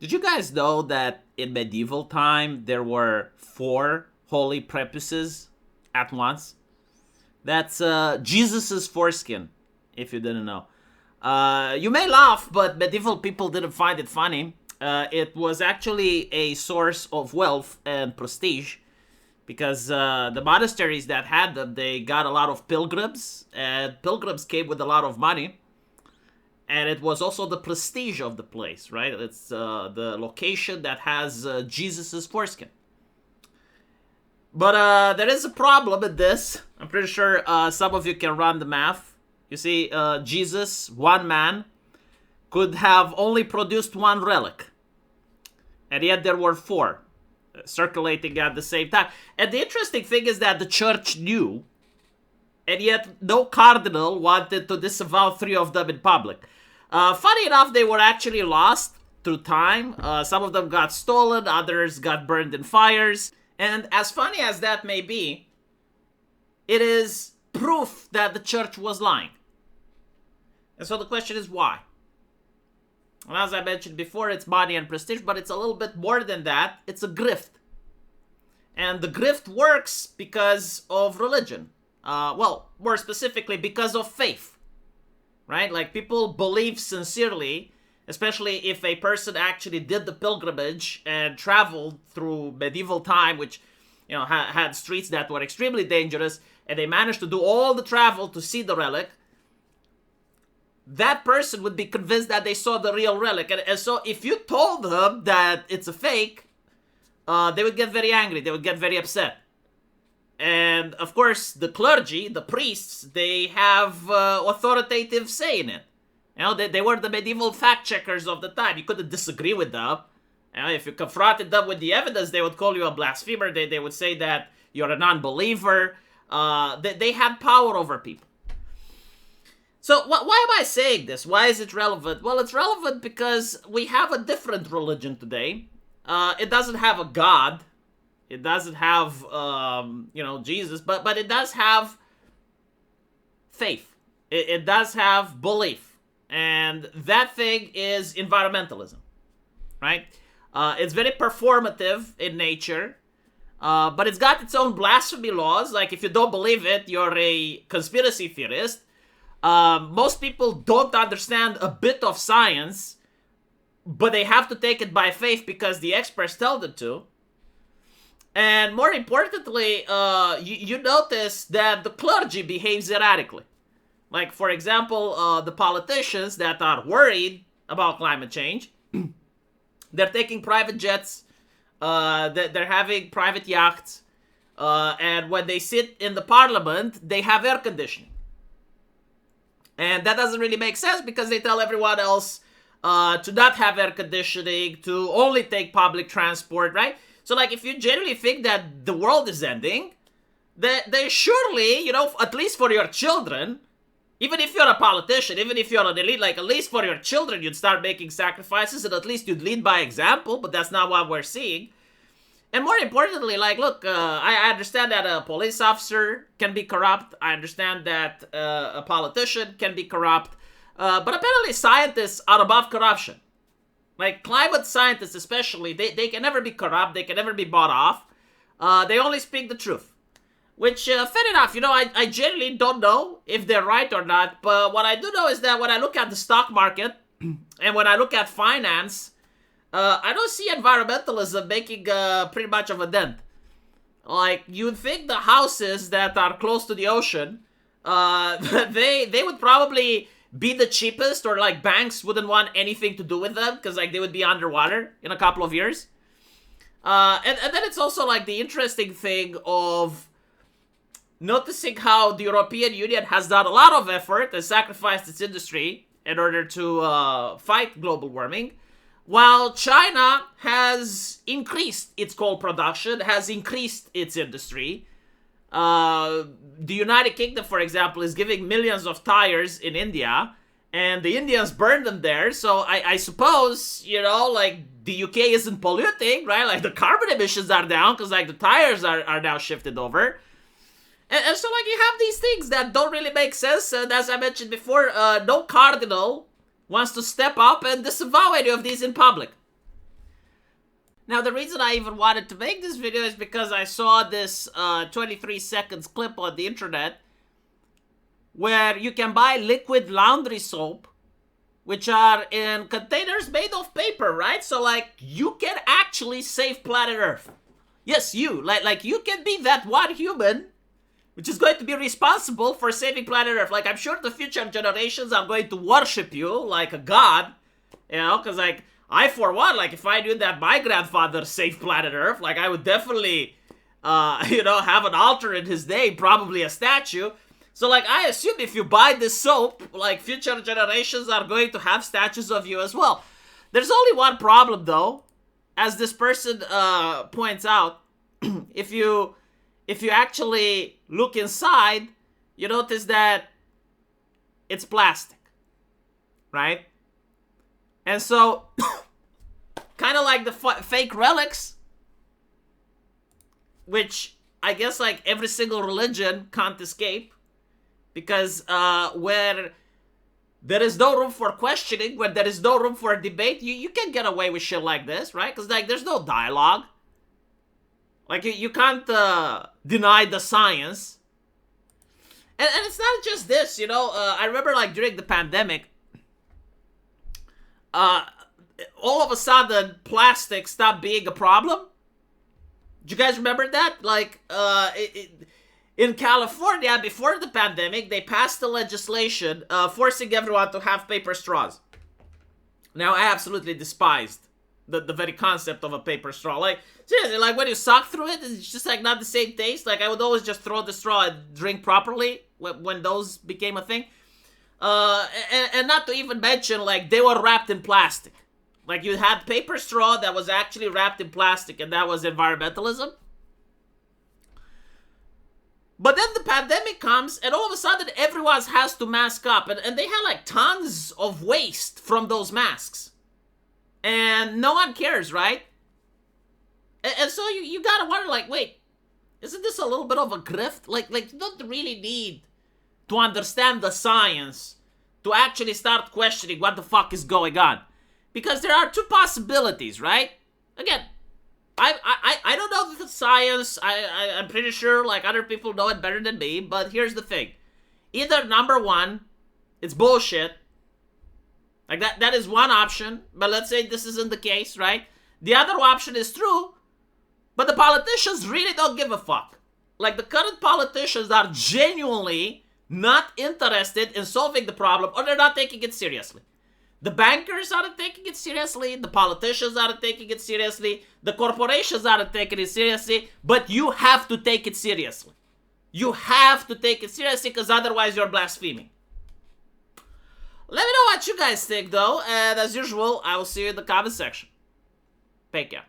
Did you guys know that in medieval time there were four holy prepuces at once? That's Jesus's foreskin, if you didn't know. You may laugh, but medieval people didn't find it funny. It was actually a source of wealth and prestige because the monasteries that had them, they got a lot of pilgrims, and pilgrims came with a lot of money. And it was also the prestige of the place, right? It's the location that has Jesus's foreskin. But there is a problem with this. I'm pretty sure some of you can run the math. You see, Jesus, one man, could have only produced one relic. And yet there were four circulating at the same time. And the interesting thing is that the church knew, and yet no cardinal wanted to disavow three of them in public. Funny enough, they were actually lost through time. Some of them got stolen, others got burned in fires. And as funny as that may be, it is proof that the church was lying. And so the question is why? And as I mentioned before, it's money and prestige, but it's a little bit more than that. It's a grift. And the grift works because of religion. Well, more specifically, because of faith. Right? Like, people believe sincerely, especially if a person actually did the pilgrimage and traveled through medieval time, which, you know, had streets that were extremely dangerous, and they managed to do all the travel to see the relic. That person would be convinced that they saw the real relic. And so if you told them that it's a fake, they would get very angry. They would get very upset. And, of course, the clergy, the priests, they have authoritative say in it. You know, they were the medieval fact checkers of the time. You couldn't disagree with them. You know, if you confronted them with the evidence, they would call you a blasphemer. They would say that you're a non-believer. They had power over people. So why am I saying this? Why is it relevant? Well, it's relevant because we have a different religion today. It doesn't have a God. It doesn't have, Jesus, but it does have faith. It does have belief. And that thing is environmentalism, right? It's very performative in nature, but it's got its own blasphemy laws. Like, if you don't believe it, you're a conspiracy theorist. Most people don't understand a bit of science, but they have to take it by faith because the experts tell them to. And more importantly, you notice that the clergy behaves erratically. Like, for example, the politicians that are worried about climate change, they're taking private jets, they're having private yachts, and when they sit in the parliament, they have air conditioning. And that doesn't really make sense because they tell everyone else to not have air conditioning, to only take public transport, right? So, like, if you genuinely think that the world is ending, then surely, at least for your children, even if you're a politician, even if you're an elite, like, at least for your children, you'd start making sacrifices and at least you'd lead by example, but that's not what we're seeing. And more importantly, like, look, I understand that a police officer can be corrupt. I understand that a politician can be corrupt. But apparently scientists are above corruption. Like, climate scientists especially, they can never be corrupt. They can never be bought off. They only speak the truth. Which, fair enough, I generally don't know if they're right or not. But what I do know is that when I look at the stock market and when I look at finance, I don't see environmentalism making pretty much of a dent. Like, you'd think the houses that are close to the ocean, they would probably be the cheapest, or like banks wouldn't want anything to do with them because like they would be underwater in a couple of years. And then it's also like the interesting thing of noticing how the European Union has done a lot of effort and sacrificed its industry in order to fight global warming, while China has increased its coal production, has increased its industry. The United Kingdom, for example, is giving millions of tires in India, and the Indians burn them there. So I suppose, like, the UK isn't polluting, right? Like, the carbon emissions are down because, like, the tires are now shifted over. And so, like, you have these things that don't really make sense. And as I mentioned before, no cardinal wants to step up and disavow any of these in public. Now, the reason I even wanted to make this video is because I saw this 23 seconds clip on the internet where you can buy liquid laundry soap, which are in containers made of paper, right? So, like, you can actually save planet Earth. Yes, you. Like you can be that one human which is going to be responsible for saving planet Earth. Like, I'm sure the future generations are going to worship you like a god, you know, because, like, I, for one, like, if I knew that my grandfather saved planet Earth, like, I would definitely, you know, have an altar in his name, probably a statue. So, like, I assume if you buy this soap, like, future generations are going to have statues of you as well. There's only one problem, though. As this person points out, if you actually look inside, you notice that it's plastic, right? And so, kind of like the fake relics, which I guess like every single religion can't escape, because where there is no room for questioning, where there is no room for debate, you can get away with shit like this, right? Because, like, there's no dialogue. Like, you can't deny the science. And it's not just this, you know. I remember, like, during the pandemic, all of a sudden, plastic stopped being a problem. Do you guys remember that? Like, in California, before the pandemic, they passed a legislation forcing everyone to have paper straws. Now, I absolutely despised the very concept of a paper straw. Like, seriously, like, when you suck through it, it's just, like, not the same taste. Like, I would always just throw the straw and drink properly when those became a thing. And not to even mention, like, they were wrapped in plastic. Like, you had paper straw that was actually wrapped in plastic, and that was environmentalism. But then the pandemic comes, and all of a sudden, everyone has to mask up. And they had, like, tons of waste from those masks. And no one cares, right? And so you gotta wonder, like, wait, isn't this a little bit of a grift? Like you don't really need to understand the science to actually start questioning what the fuck is going on. Because there are two possibilities, right? Again, I don't know the science. I'm pretty sure, like, other people know it better than me. But here's the thing. Either, number one, it's bullshit. Like, that is one option. But let's say this isn't the case, right? The other option is true. But the politicians really don't give a fuck. Like, the current politicians are genuinely not interested in solving the problem, or they're not taking it seriously. The bankers aren't taking it seriously. The politicians aren't taking it seriously. The corporations aren't taking it seriously. But you have to take it seriously. You have to take it seriously, because otherwise you're blaspheming. Let me know what you guys think, though. And as usual, I will see you in the comment section. Take care.